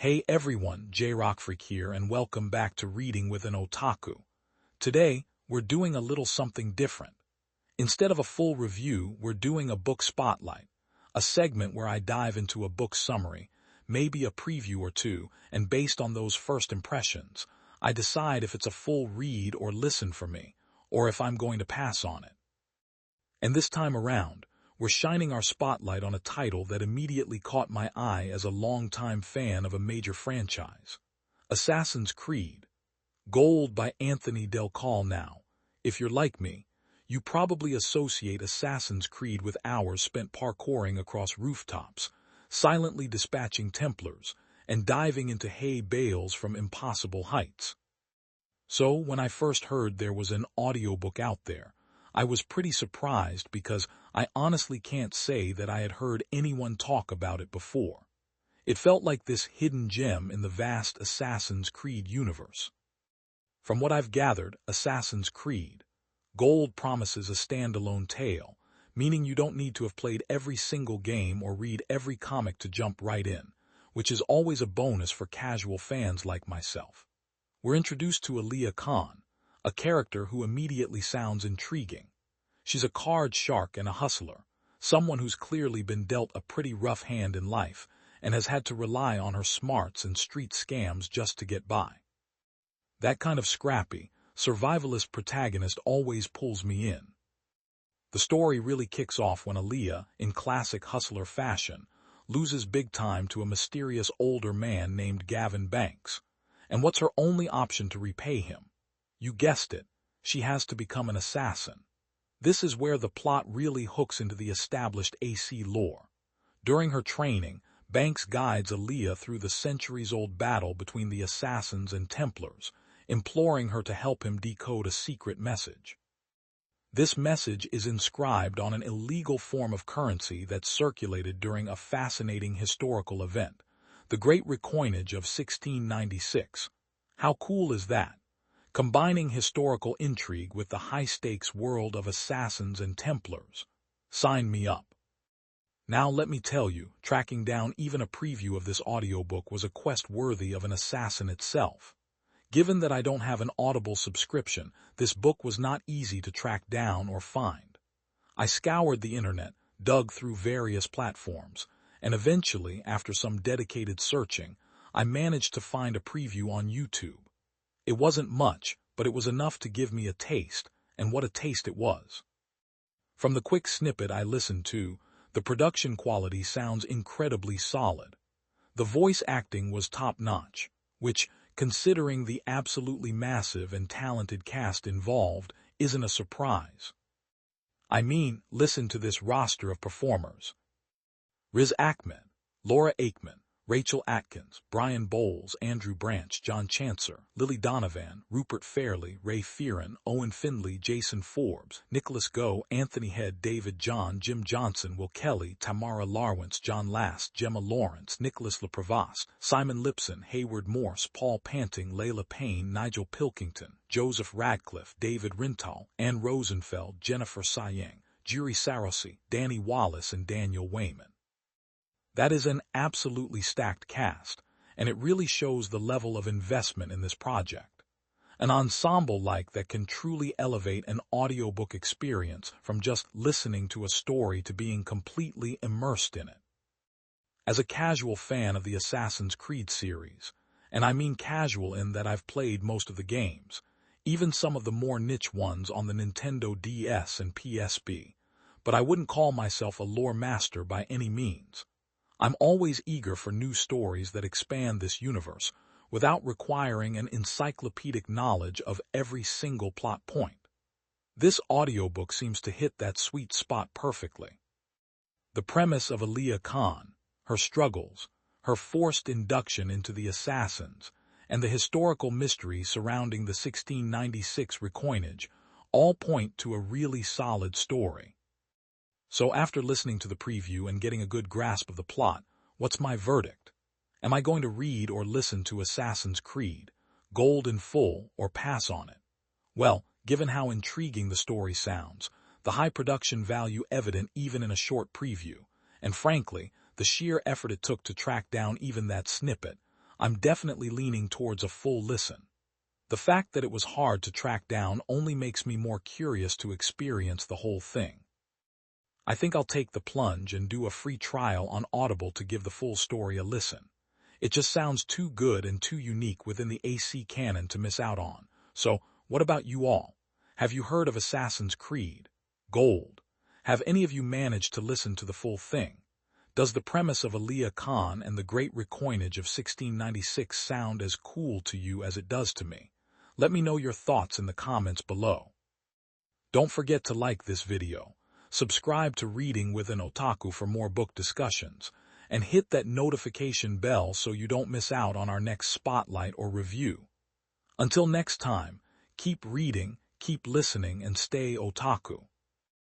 Hey everyone, J-Rockfreak here and welcome back to Reading with an Otaku. Today, we're doing a little something different. Instead of a full review, we're doing a book spotlight, a segment where I dive into a book summary, maybe a preview or two, and based on those first impressions, I decide if it's a full read or listen for me, or if I'm going to pass on it. And this time around, we're shining our spotlight on a title that immediately caught my eye as a longtime fan of a major franchise. Assassin's Creed. Gold by Anthony Del Call. Now, if you're like me, you probably associate Assassin's Creed with hours spent parkouring across rooftops, silently dispatching Templars, and diving into hay bales from impossible heights. So, when I first heard there was an audiobook out there, I was pretty surprised because I honestly can't say that I had heard anyone talk about it before. It felt like this hidden gem in the vast Assassin's Creed universe. From what I've gathered, Assassin's Creed Gold promises a standalone tale, meaning you don't need to have played every single game or read every comic to jump right in, which is always a bonus for casual fans like myself. We're introduced to Alia Khan, a character who immediately sounds intriguing. She's a card shark and a hustler, someone who's clearly been dealt a pretty rough hand in life and has had to rely on her smarts and street scams just to get by. That kind of scrappy, survivalist protagonist always pulls me in. The story really kicks off when Alia, in classic hustler fashion, loses big time to a mysterious older man named Gavin Banks. And what's her only option to repay him? You guessed it, she has to become an assassin. This is where the plot really hooks into the established AC lore. During her training, Banks guides Alia through the centuries-old battle between the assassins and Templars, imploring her to help him decode a secret message. This message is inscribed on an illegal form of currency that circulated during a fascinating historical event, the Great Recoinage of 1696. How cool is that? Combining historical intrigue with the high-stakes world of assassins and Templars. Sign me up. Now let me tell you, tracking down even a preview of this audiobook was a quest worthy of an assassin itself. Given that I don't have an Audible subscription, this book was not easy to track down or find. I scoured the internet, dug through various platforms, and eventually, after some dedicated searching, I managed to find a preview on YouTube. It wasn't much, but it was enough to give me a taste, and what a taste it was. From the quick snippet I listened to, the production quality sounds incredibly solid. The voice acting was top-notch, which, considering the absolutely massive and talented cast involved, isn't a surprise. I mean, listen to this roster of performers. Riz Ahmed, Laura Aikman, Rachel Atkins, Brian Bowles, Andrew Branch, John Chancer, Lily Donovan, Rupert Fairley, Ray Fearon, Owen Findlay, Jason Forbes, Nicholas Goh, Anthony Head, David John, Jim Johnson, Will Kelly, Tamara Larwentz, John Last, Gemma Lawrence, Nicholas LePrevost, Simon Lipson, Hayward Morse, Paul Panting, Layla Payne, Nigel Pilkington, Joseph Radcliffe, David Rintal, Anne Rosenfeld, Jennifer Sayeng, Juri Sarosi, Danny Wallace, and Daniel Wayman. That is an absolutely stacked cast, and it really shows the level of investment in this project. An ensemble like that can truly elevate an audiobook experience from just listening to a story to being completely immersed in it. As a casual fan of the Assassin's Creed series, and I mean casual in that I've played most of the games, even some of the more niche ones on the Nintendo DS and PSP, but I wouldn't call myself a lore master by any means. I'm always eager for new stories that expand this universe without requiring an encyclopedic knowledge of every single plot point. This audiobook seems to hit that sweet spot perfectly. The premise of Alia Khan, her struggles, her forced induction into the Assassins, and the historical mystery surrounding the 1696 recoinage all point to a really solid story. So after listening to the preview and getting a good grasp of the plot, what's my verdict? Am I going to read or listen to Assassin's Creed, Gold in full, or pass on it? Well, given how intriguing the story sounds, the high production value evident even in a short preview, and frankly, the sheer effort it took to track down even that snippet, I'm definitely leaning towards a full listen. The fact that it was hard to track down only makes me more curious to experience the whole thing. I think I'll take the plunge and do a free trial on Audible to give the full story a listen. It just sounds too good and too unique within the AC canon to miss out on. So, what about you all? Have you heard of Assassin's Creed? Gold? Have any of you managed to listen to the full thing? Does the premise of Elia Khan and the Great Recoinage of 1696 sound as cool to you as it does to me? Let me know your thoughts in the comments below. Don't forget to like this video, subscribe to Reading with an Otaku for more book discussions, and hit that notification bell so you don't miss out on our next spotlight or review. Until next time, keep reading, keep listening, and stay otaku.